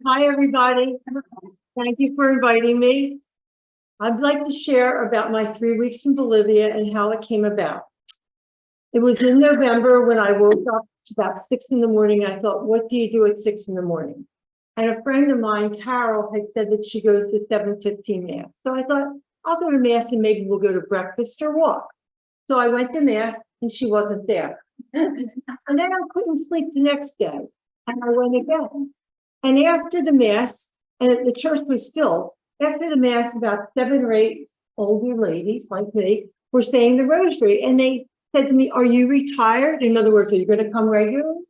Hi, everybody. Thank you for inviting me. I'd like to share about my 3 weeks in Bolivia and how it came about. It was in November when I woke up about 6 in the morning. I thought, what do you do at 6 in the morning? And a friend of mine, Carol, had said that she goes to 7:15 Mass. So I thought, I'll go to Mass and maybe we'll go to breakfast or walk. So I went to Mass and she wasn't there. And then I couldn't sleep the next day. And I went again. And after the Mass, and the church was filled, after the Mass, about 7 or 8 older ladies like me were saying the rosary. And they said to me, are you retired? In other words, are you going to come regularly?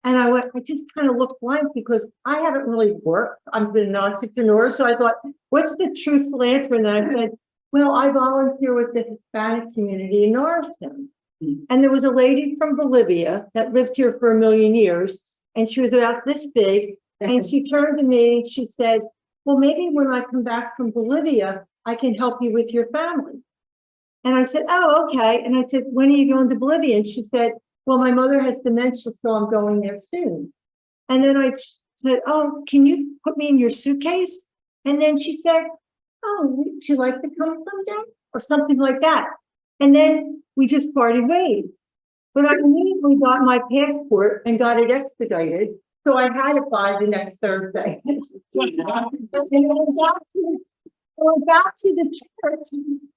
And I just kind of looked blank because I haven't really worked. I've been an entrepreneur. So I thought, what's the truthful answer? And I said, well, I volunteer with the Hispanic community in Norristown. And there was a lady from Bolivia that lived here for 1,000,000 years. And she was about this big. And she turned to me and she said, well, maybe when I come back from Bolivia, I can help you with your family. And I said, oh, okay. And I said, when are you going to Bolivia? And she said, well, my mother has dementia, so I'm going there soon. And then I said, oh, can you put me in your suitcase? And then she said, oh, would you like to come someday? Or something like that. And then we just parted ways. But I immediately got my passport and got it expedited. So I had it by the next Thursday. And I went back to the church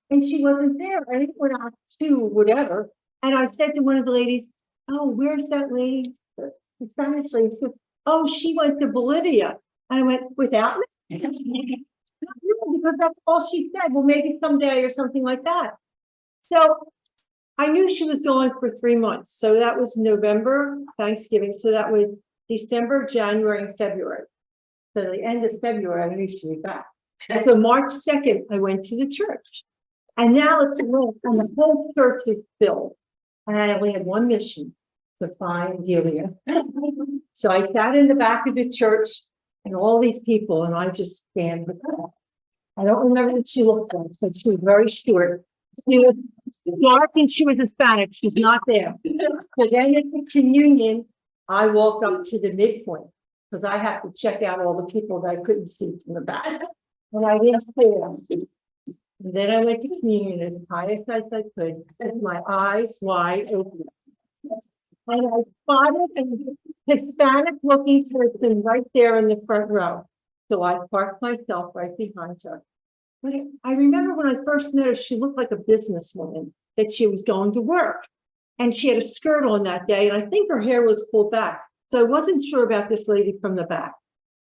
and she wasn't there. I went out to whatever. And I said to one of the ladies, oh, where's that lady? The Spanish lady. She goes, oh, she went to Bolivia. And I went, without me? Because that's all she said. Well, maybe someday or something like that. So I knew she was going for 3 months. So that was November, Thanksgiving. So that was December, January, and February. So the end of February, I knew she was back. And so March 2nd, I went to the church. And now it's lit, and the whole church is filled. And I only had one mission, to find Delia. So I sat in the back of the church and all these people, and I just stand with her. I don't remember what she looked like, but she was very short. She was dark and she was Hispanic. She's not there. So then at the communion, I walked up to the midpoint because I had to check out all the people that I couldn't see from the back. And I didn't see them. And then I went to communion as pious as I could, with my eyes wide open. And I spotted a Hispanic looking person right there in the front row. So I parked myself right behind her. But I remember when I first met her, she looked like a businesswoman, that she was going to work. And she had a skirt on that day, and I think her hair was pulled back. So I wasn't sure about this lady from the back,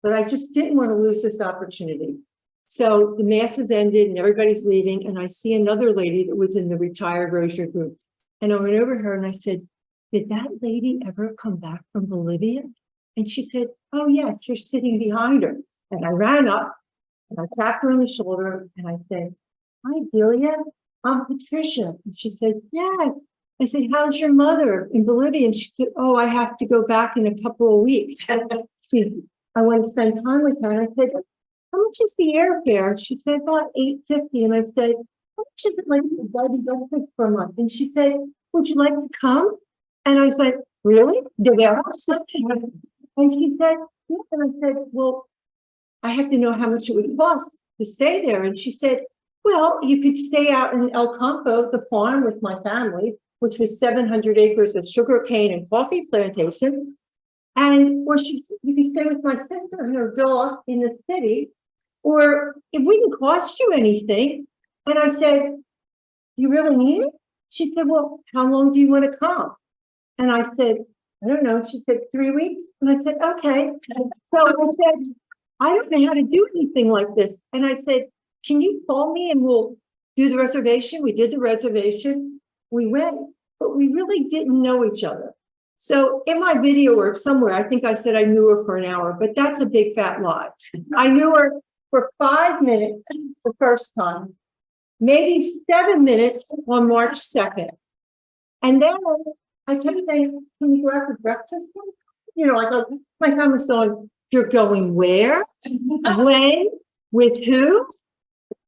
but I just didn't want to lose this opportunity. So the Mass has ended and everybody's leaving, and I see another lady that was in the retired rosary group. And I went over to her and I said, did that lady ever come back from Bolivia? And she said, oh yes, you're sitting behind her. And I ran up and I tapped her on the shoulder and I said, hi, Delia, I'm Patricia. And she said, yes. I said, how's your mother in Bolivia? And she said, oh, I have to go back in a couple of weeks. I want to spend time with her. And I said, how much is the airfare? And she said, about $8.50. And I said, how much is it like to go for a month? And she said, would you like to come? And I said, really? And she said, yeah. And I said, well, I have to know how much it would cost to stay there. And she said, well, you could stay out in El Campo, the farm with my family, which was 700 acres of sugarcane and coffee plantation. And or you could stay with my sister in her villa in the city, or it wouldn't cost you anything. And I said, you really need it? She said, well, how long do you want to come? And I said, I don't know. She said, 3 weeks. And I said, okay. So I said, I don't know how to do anything like this. And I said, can you call me and we'll do the reservation? We did the reservation. We went, but we really didn't know each other. So in my video or somewhere, I think I said I knew her for an hour, but that's a big fat lie. I knew her for 5 minutes the first time, maybe 7 minutes on March 2nd. And then I kept saying, can we go out for breakfast? You know, my friend was going, you're going where? When? With who?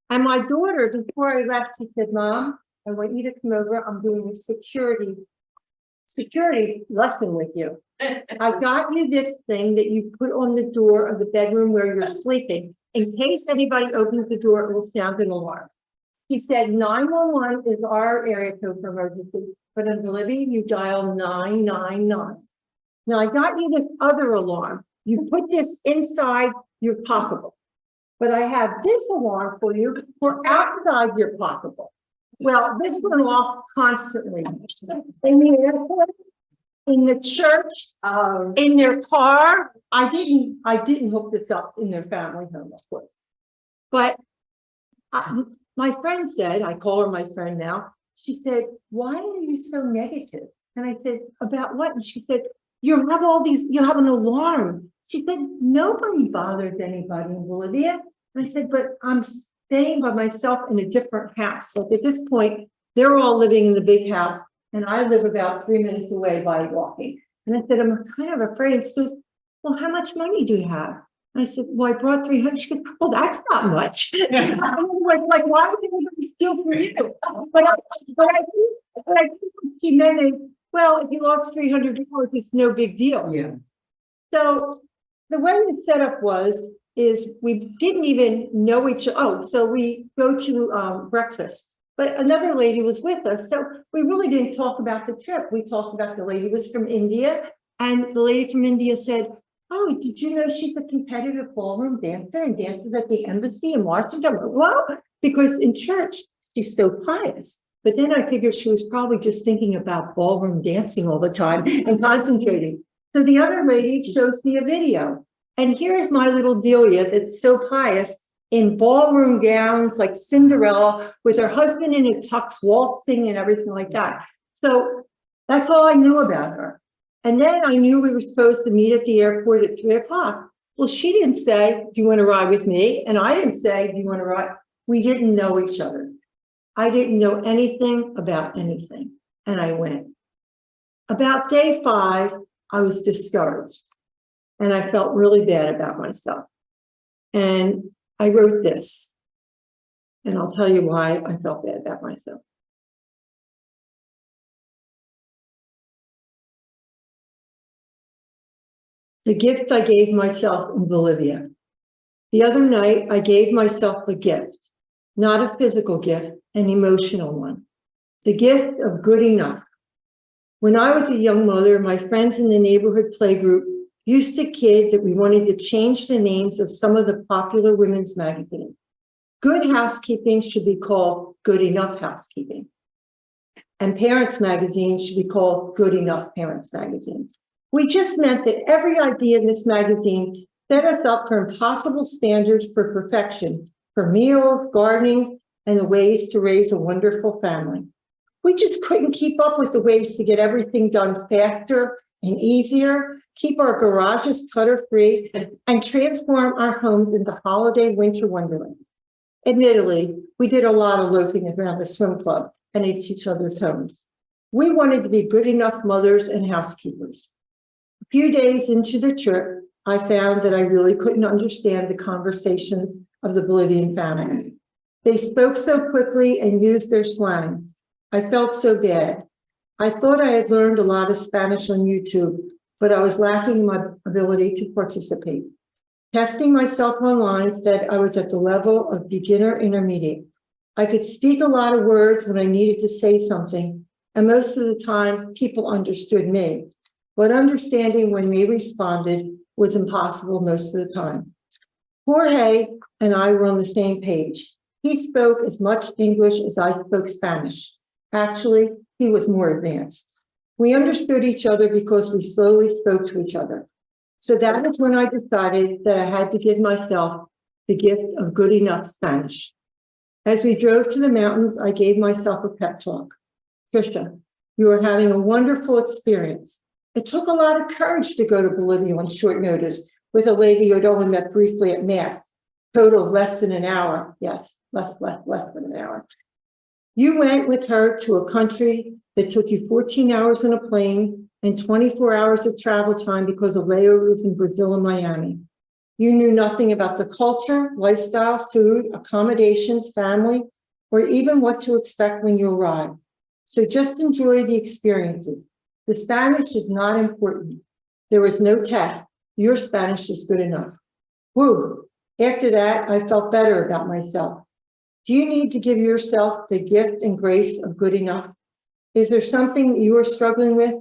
And my daughter, before I left, she said, Mom, I want you to come over. I'm doing a security lesson with you. I got you this thing that you put on the door of the bedroom where you're sleeping. In case anybody opens the door, it will sound an alarm. He said 911 is our area code for emergency, but in Bolivia, you dial 999. Now, I got you this other alarm. You put this inside your pocketbook. But I have this alarm for you for outside your pocketbook. Well, this went off constantly. In the airport, in the church, in their car. I didn't hook this up in their family home, of course. But my friend said, I call her my friend now. She said, "Why are you so negative?" And I said, "About what?" And she said, you have an alarm." She said, "Nobody bothers anybody in Bolivia." And I said, "But I'm staying by myself in a different house." Like at this point, they're all living in the big house, and I live about 3 minutes away by walking. And I said, "I'm kind of afraid." She goes, "Well, how much money do you have?" And I said, "Well, I brought 300. She goes, "Well, that's not much." I was like, "Why would anybody steal from you?" But I think what she meant is, well, if you lost $300, it's no big deal. Yeah. So the way the setup is we didn't even know each other. Oh, so we go to breakfast, but another lady was with us. So we really didn't talk about the trip. We talked about the lady was from India, and the lady from India said, "Oh, did you know she's a competitive ballroom dancer and dances at the embassy in Washington?" Well, because in church, she's so pious. But then I figured she was probably just thinking about ballroom dancing all the time and concentrating. So the other lady shows me a video. And here's my little Delia that's so pious in ballroom gowns like Cinderella with her husband in a tux waltzing and everything like that. So that's all I knew about her. And then I knew we were supposed to meet at the airport at 3:00. Well, she didn't say, "Do you want to ride with me?" And I didn't say, "Do you want to ride?" We didn't know each other. I didn't know anything about anything. And I went. About day 5, I was discouraged. And I felt really bad about myself. And I wrote this. And I'll tell you why I felt bad about myself. The gift I gave myself in Bolivia. The other night, I gave myself a gift, not a physical gift, an emotional one. The gift of good enough. When I was a young mother, my friends in the neighborhood playgroup used to kid that we wanted to change the names of some of the popular women's magazines. Good Housekeeping should be called Good Enough Housekeeping. And Parents Magazine should be called Good Enough Parents Magazine. We just meant that every idea in this magazine set us up for impossible standards for perfection, for meals, gardening, and the ways to raise a wonderful family. We just couldn't keep up with the ways to get everything done faster and easier, keep our garages clutter-free, and transform our homes into holiday winter wonderland. Admittedly, we did a lot of loafing around the swim club and at each other's homes. We wanted to be good enough mothers and housekeepers. A few days into the trip, I found that I really couldn't understand the conversations of the Bolivian family. They spoke so quickly and used their slang. I felt so bad. I thought I had learned a lot of Spanish on YouTube, but I was lacking my ability to participate. Testing myself online said I was at the level of beginner intermediate. I could speak a lot of words when I needed to say something, and most of the time people understood me, but understanding when they responded was impossible most of the time. Jorge and I were on the same page. He spoke as much English as I spoke Spanish. Actually, he was more advanced. We understood each other because we slowly spoke to each other. So that was when I decided that I had to give myself the gift of good enough Spanish. As we drove to the mountains, I gave myself a pep talk. Patricia, you are having a wonderful experience. It took a lot of courage to go to Bolivia on short notice with a lady you had only met briefly at Mass. Total of less than an hour. Yes, less than an hour. You went with her to a country that took you 14 hours on a plane and 24 hours of travel time because of layovers in Brazil and Miami. You knew nothing about the culture, lifestyle, food, accommodations, family, or even what to expect when you arrive. So just enjoy the experiences. The Spanish is not important. There was no test. Your Spanish is good enough. Woo. After that, I felt better about myself. Do you need to give yourself the gift and grace of good enough? Is there something you are struggling with?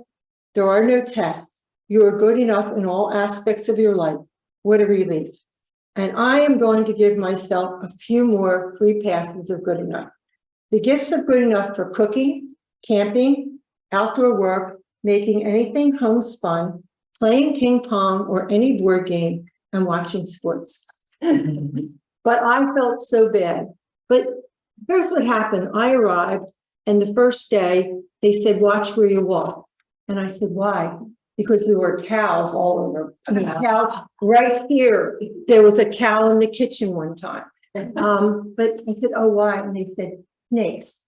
There are no tests. You are good enough in all aspects of your life. What a relief. And I am going to give myself a few more free passes of good enough. The gifts of good enough for cooking, camping, outdoor work, making anything homespun, playing ping pong or any board game, and watching sports. But I felt so bad. But here's what happened. I arrived, and the first day they said, watch where you walk. And I said, why? Because there were cows all over. I mean, cows right here. There was a cow in the kitchen one time. But I said, oh, why? And they said, snakes.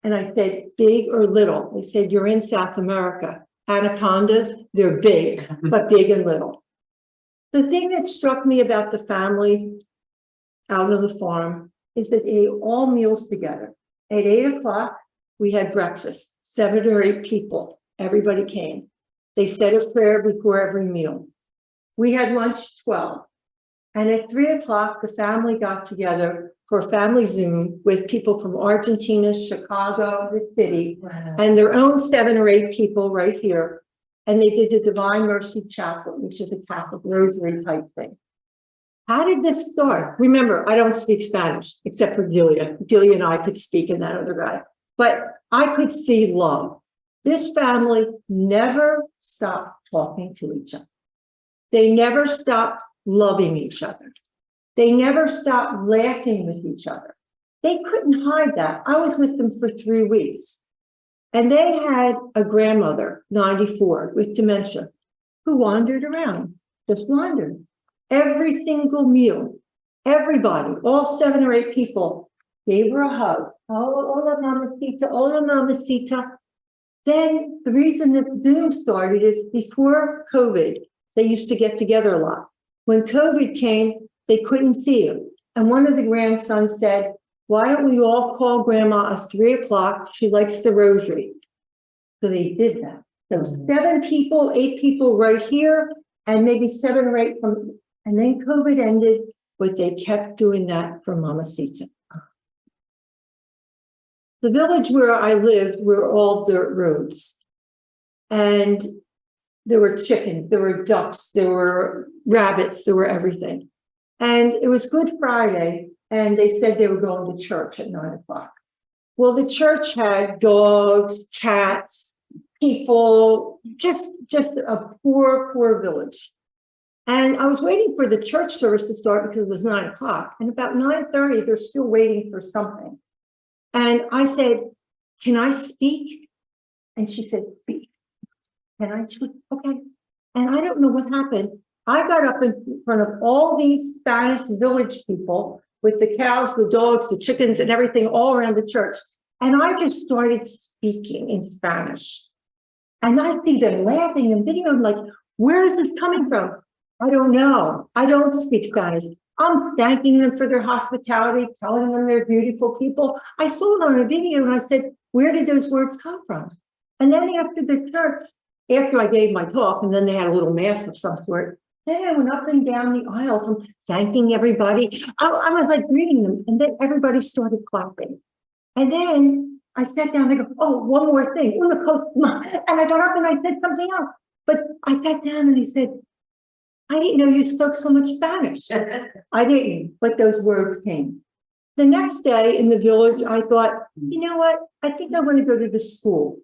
And I said, big or little? They said, you're in South America. Anacondas, they're big, but big and little. The thing that struck me about the family out on the farm is that they ate all meals together. At 8 o'clock, we had breakfast, 7 or 8 people. Everybody came. They said a prayer before every meal. We had lunch 12. And at 3 o'clock, the family got together for a family Zoom with people from Argentina, Chicago, the city, and their own 7 or 8 people right here. And they did the Divine Mercy Chapel, which is a Catholic rosary type thing. How did this start? Remember, I don't speak Spanish, except for Delia. Delia and I could speak and that other guy. But I could see love. This family never stopped talking to each other. They never stopped loving each other. They never stopped laughing with each other. They couldn't hide that. I was with them for 3 weeks. And they had a grandmother, 94, with dementia, who wandered around, just wandered. Every single meal, everybody, all 7 or 8 people, gave her a hug. Oh, hola, mamacita, hola, mamacita. Then the reason that Zoom started is before COVID, they used to get together a lot. When COVID came, they couldn't see him. And one of the grandsons said, why don't we all call grandma at 3 o'clock? She likes the rosary. So they did that. There was 7 people, 8 people right here, and maybe 7 or 8 from, and then COVID ended, but they kept doing that for Mamacita. The village where I lived were all dirt roads. And there were chickens, there were ducks, there were rabbits, there were everything. And it was Good Friday, and they said they were going to church at 9 o'clock. Well, the church had dogs, cats, people, just a poor village. And I was waiting for the church service to start because it was 9 o'clock. And about 9:30, they're still waiting for something. And I said, can I speak? And she said, speak. And I said, okay. And I don't know what happened. I got up in front of all these Spanish village people with the cows, the dogs, the chickens, and everything all around the church. And I just started speaking in Spanish. And I see them laughing and videoing, like, where is this coming from? I don't know. I don't speak Spanish. I'm thanking them for their hospitality, telling them they're beautiful people. I saw it on a video and I said, where did those words come from? And then after the church, after I gave my talk, and then they had a little mass of some sort, then I went up and down the aisles and thanking everybody. I was like greeting them, and then everybody started clapping. And then I sat down and I go, oh, one more thing. And I got up and I said something else. But I sat down and he said, I didn't know you spoke so much Spanish. I didn't, but those words came. The next day in the village, I thought, you know what? I think I want to go to the school.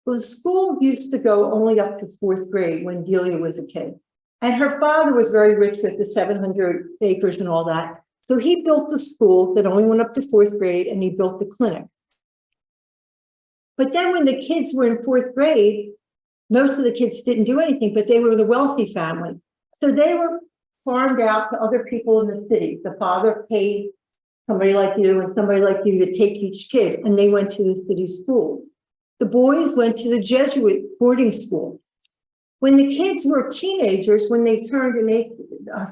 Well, the school used to go only up to 4th grade when Delia was a kid. And her father was very rich with the 700 acres and all that. So he built the school that only went up to 4th grade, and he built the clinic. But then when the kids were in 4th grade, most of the kids didn't do anything, but they were the wealthy family. So they were farmed out to other people in the city. The father paid somebody like you and somebody like you to take each kid, and they went to the city school. The boys went to the Jesuit boarding school. When the kids were teenagers, when they turned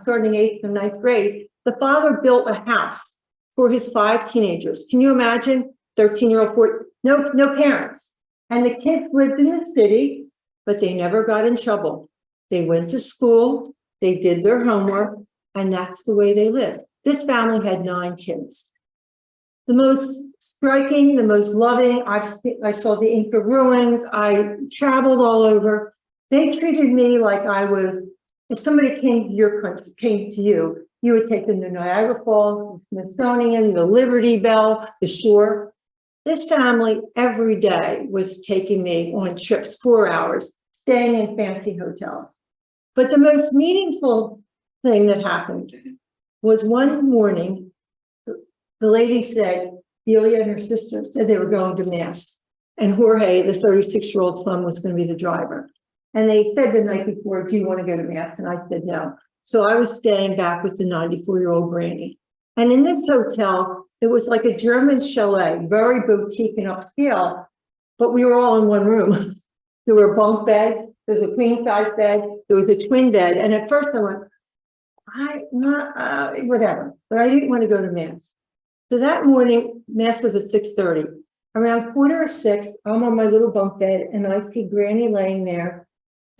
starting 8th or 9th grade, the father built a house for his 5 teenagers. Can you imagine? 13-year-old, 14, no parents. And the kids lived in the city, but they never got in trouble. They went to school, they did their homework, and that's the way they lived. This family had 9 kids. The most striking, the most loving, I saw the Inca ruins, I traveled all over. They treated me like I was, if somebody came to your country, came to you, you would take them to Niagara Falls, the Smithsonian, the Liberty Bell, the shore. This family every day was taking me on trips, 4 hours, staying in fancy hotels. But the most meaningful thing that happened was one morning, the lady said, Delia and her sister said they were going to mass. And Jorge, the 36-year-old son, was going to be the driver. And they said the night before, do you want to go to mass? And I said no. So I was staying back with the 94-year-old granny. And in this hotel, it was like a German chalet, very boutique and upscale, but we were all in one room. There were bunk beds, there was a queen size bed, there was a twin bed. And at first I went, whatever, but I didn't want to go to mass. So that morning, mass was at 6:30. Around 5:45, I'm on my little bunk bed and I see Granny laying there,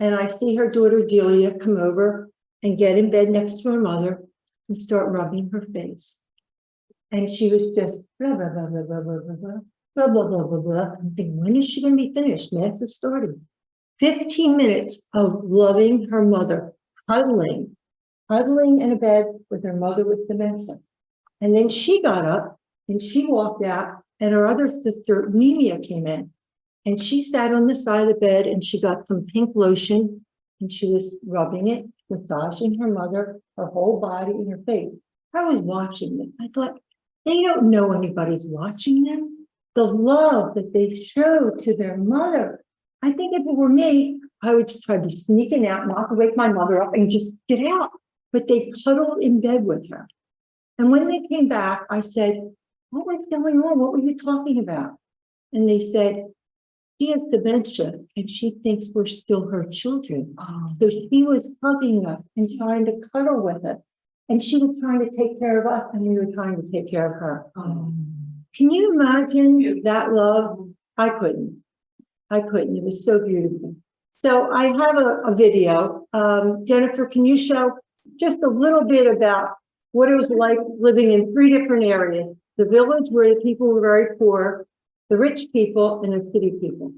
and I see her daughter Delia come over and get in bed next to her mother and start rubbing her face. And she was just blah, blah, blah, blah, blah, blah, blah, blah, blah, blah, blah, blah. I'm thinking, when is she going to be finished? Mass is starting. 15 minutes of loving her mother, cuddling in a bed with her mother with dementia. And then she got up and she walked out, and her other sister, Mimia, came in. And she sat on the side of the bed and she got some pink lotion and she was rubbing it, massaging her mother, her whole body and her face. I was watching this. I thought, they don't know anybody's watching them. The love that they show to their mother. I think if it were me, I would try to be sneaking out, not to wake my mother up and just get out. But they cuddled in bed with her. And when they came back, I said, what was going on? What were you talking about? And they said, she has dementia and she thinks we're still her children. So she was hugging us and trying to cuddle with us. And she was trying to take care of us and we were trying to take care of her. Can you imagine that love? I couldn't. It was so beautiful. So I have a video. Jennifer, can you show just a little bit about what it was like living in 3 different areas? The village where the people were very poor, the rich people, and the city people.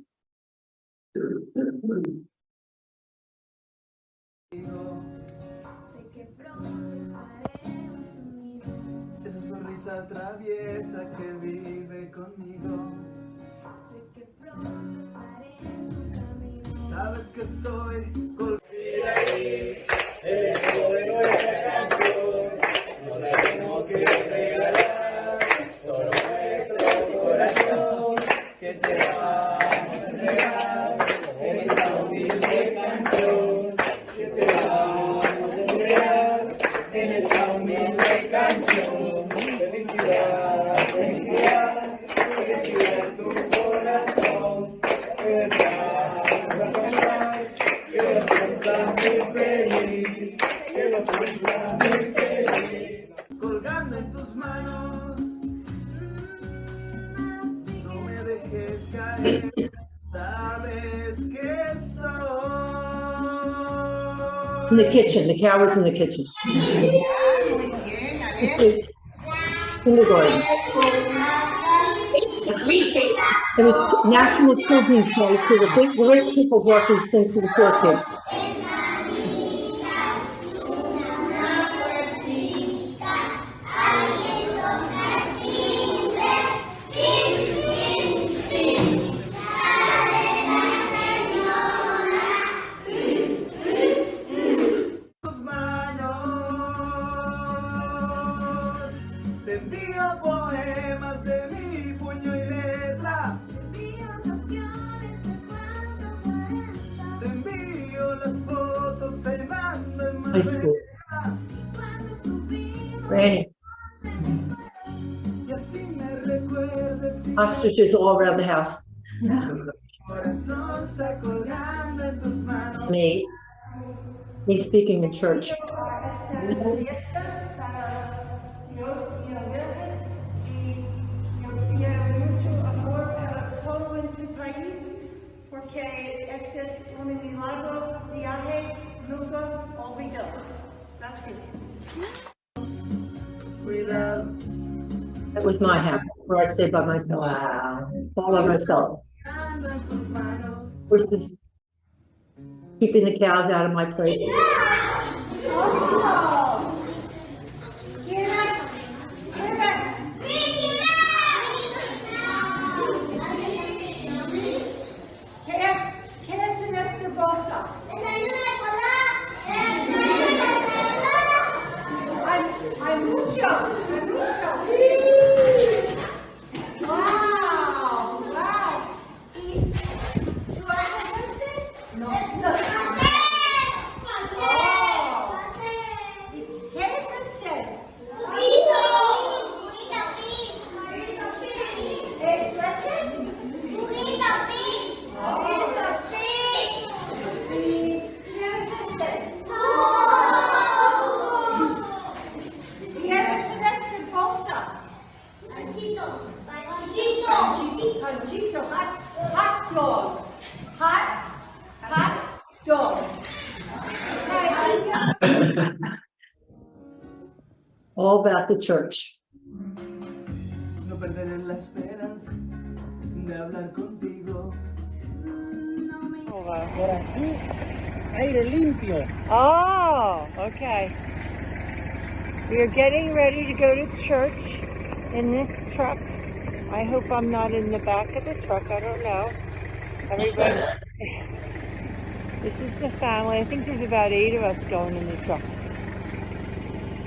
Esa sonrisa traviesa que vive conmigo. Sabes que estoy con ahí, el eco de nuestra canción. No la tenemos que regalar, solo nuestro corazón que te vamos a entregar en esta humilde canción. Que te vamos a entregar en esta humilde canción. Felicidad, felicidad, felicidad en tu corazón. Que lo cumpla muy feliz, que lo cumpla muy feliz. Colgando en tus manos, no me dejes caer, sabes que estoy. In the kitchen, the cow was in the kitchen. Kindergarten. It was National Children's Day, so the rich people brought these things to the poor kids. Te envío poemas de mi puño y letra. Te envío canciones de cuando cuenta. Te envío las fotos cenando en Marbella. Granny. Y así me recuerdes. Ostriches all around the house. Corazón está colgando en tus manos. Me speaking in church. Porque este es un milagro viaje That was my house where I stayed by myself. Wow. All by myself. En tus manos. Was this keeping the cows out of my place? All about the church. No perderé la esperanza de hablar contigo. Por aquí, aire limpio. Oh, okay. We are getting ready to go to church in this truck. I hope I'm not in the back of the truck. I don't know. Everybody, this is the family. I think there's about 8 of us going in the truck.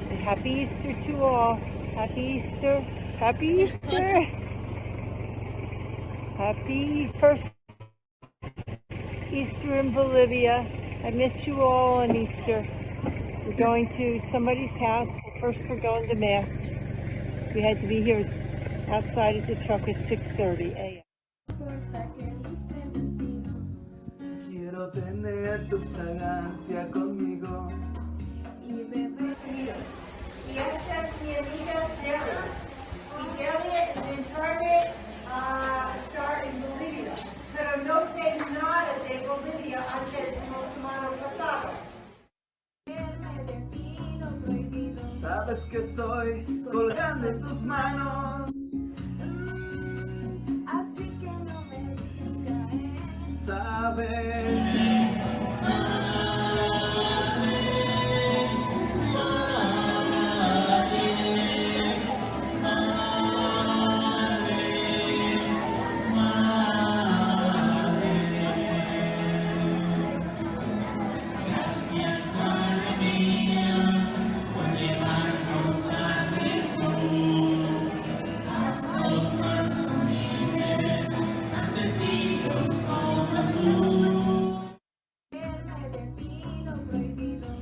And happy Easter to all. Happy Easter. Happy Easter. Happy first Easter in Bolivia. I miss you all on Easter. We're going to somebody's house. First we're going to Mass. We had to be here outside of the truck at 6:30 a.m. Quiero tener tu fragancia conmigo. Y esta es mi amiga Delia. Y Delia es an incarnate star en Bolivia. Pero no sé nada de Bolivia antes de la semana pasada. Sabes que estoy colgando en tus manos. Así que no me dejes caer. Sabes.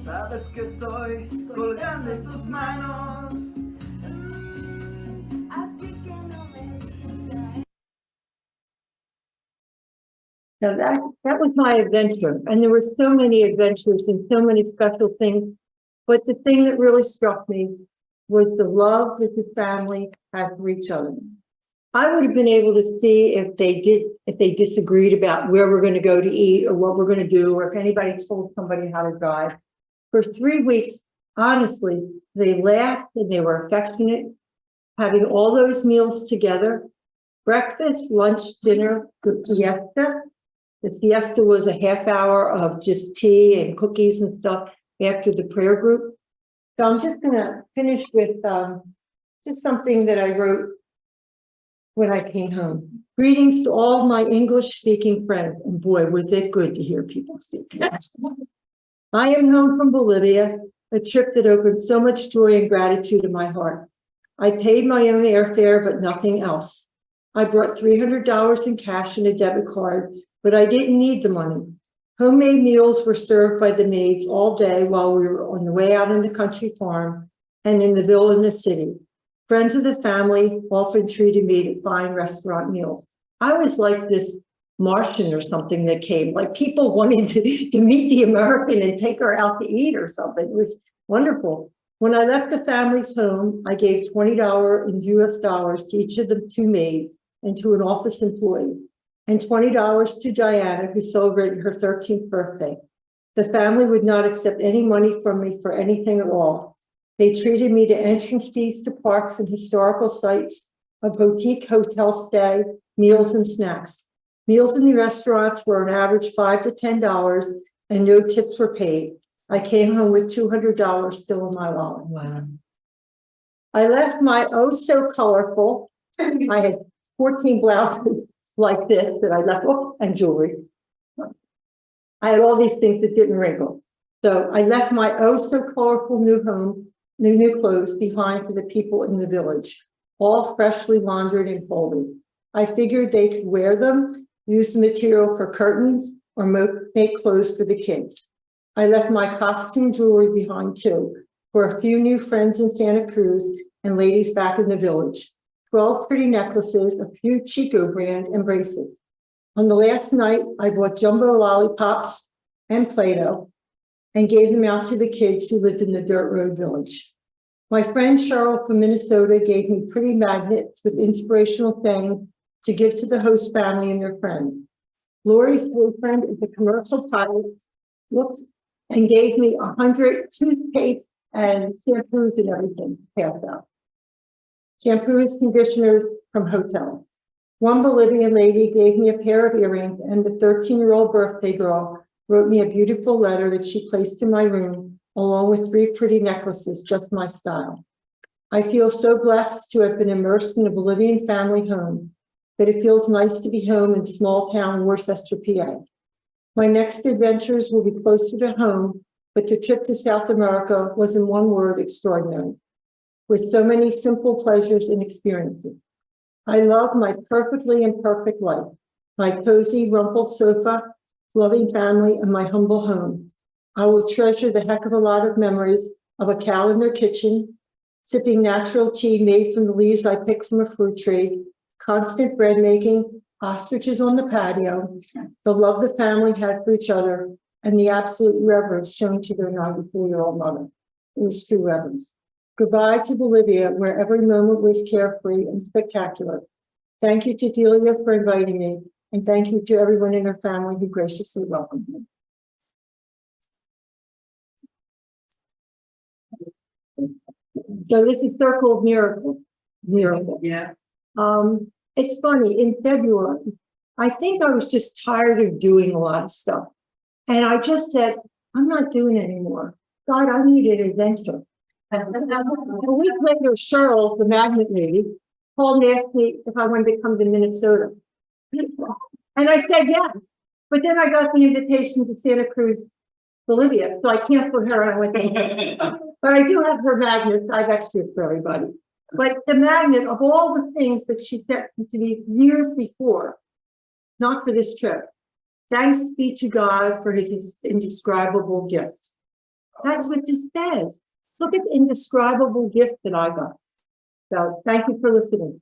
Sabes que estoy colgando en tus manos. Así que no me dejes caer. Now that was my adventure, and there were so many adventures and so many special things. But the thing that really struck me was the love that the family had for each other. I would have been able to see if they disagreed about where we're going to go to eat or what we're going to do, or if anybody told somebody how to drive. For 3 weeks, honestly, they laughed and they were affectionate, having all those meals together, breakfast, lunch, dinner, the siesta. The siesta was a half hour of just tea and cookies and stuff after the prayer group. So I'm just going to finish with just something that I wrote when I came home. Greetings to all my English-speaking friends. And boy, was it good to hear people speak English. I am home from Bolivia, a trip that opened so much joy and gratitude in my heart. I paid my own airfare, but nothing else. I brought $300 in cash and a debit card, but I didn't need the money. Homemade meals were served by the maids all day while we were on the way out in the country farm and in the villa in the city. Friends of the family often treated me to fine restaurant meals. I was like this Martian or something that came, like people wanting to meet the American and take her out to eat or something. It was wonderful. When I left the family's home, I gave $20 in US dollars to each of the 2 maids and to an office employee, and $20 to Diana, who celebrated her 13th birthday. The family would not accept any money from me for anything at all. They treated me to entrance fees to parks and historical sites, a boutique hotel stay, meals and snacks. Meals in the restaurants were an average $5 to $10 and no tips were paid. I came home with $200 still in my wallet. Wow. I left my oh so colorful, I had 14 blouses like this that I left, oh, and jewelry. I had all these things that didn't wrinkle. So I left my oh so colorful new home, new clothes behind for the people in the village, all freshly laundered and folded. I figured they could wear them, use the material for curtains, or make clothes for the kids. I left my costume jewelry behind too, for a few new friends in Santa Cruz and ladies back in the village. 12 pretty necklaces, a few Chico brand and bracelets. On the last night, I bought jumbo lollipops and Play-Doh and gave them out to the kids who lived in the Dirt Road Village. My friend Cheryl from Minnesota gave me pretty magnets with inspirational things to give to the host family and their friends. Lori's boyfriend is a commercial pilot, looked and gave me 100 toothpaste and shampoos and everything to pass out. Shampoos, conditioners from hotels. One Bolivian lady gave me a pair of earrings, and the 13-year-old birthday girl wrote me a beautiful letter that she placed in my room, along with 3 pretty necklaces, just my style. I feel so blessed to have been immersed in a Bolivian family home, but it feels nice to be home in small town Worcester, PA. My next adventures will be closer to home, but the trip to South America was, in one word, extraordinary, with so many simple pleasures and experiences. I love my perfectly imperfect life, my cozy, rumpled sofa, loving family, and my humble home. I will treasure the heck of a lot of memories of a cow in their kitchen, sipping natural tea made from the leaves I picked from a fruit tree, constant bread making, ostriches on the patio, the love the family had for each other, and the absolute reverence shown to their 94-year-old mother. It was true reverence. Goodbye to Bolivia, where every moment was carefree and spectacular. Thank you to Delia for inviting me, and thank you to everyone in her family who graciously welcomed me. So this is Circle of Miracle. Yeah. It's funny, in February, I think I was just tired of doing a lot of stuff. And I just said, I'm not doing it anymore. God, I need an adventure. A week later, Cheryl, the magnet lady, called and asked me if I wanted to come to Minnesota. And I said, yeah. But then I got the invitation to Santa Cruz, Bolivia. So I canceled her and I went there. But I do have her magnets. I have extras for everybody. But the magnet of all the things that she sent to me years before, not for this trip. Thanks be to God for his indescribable gift. That's what this says. Look at the indescribable gift that I got. So thank you for listening.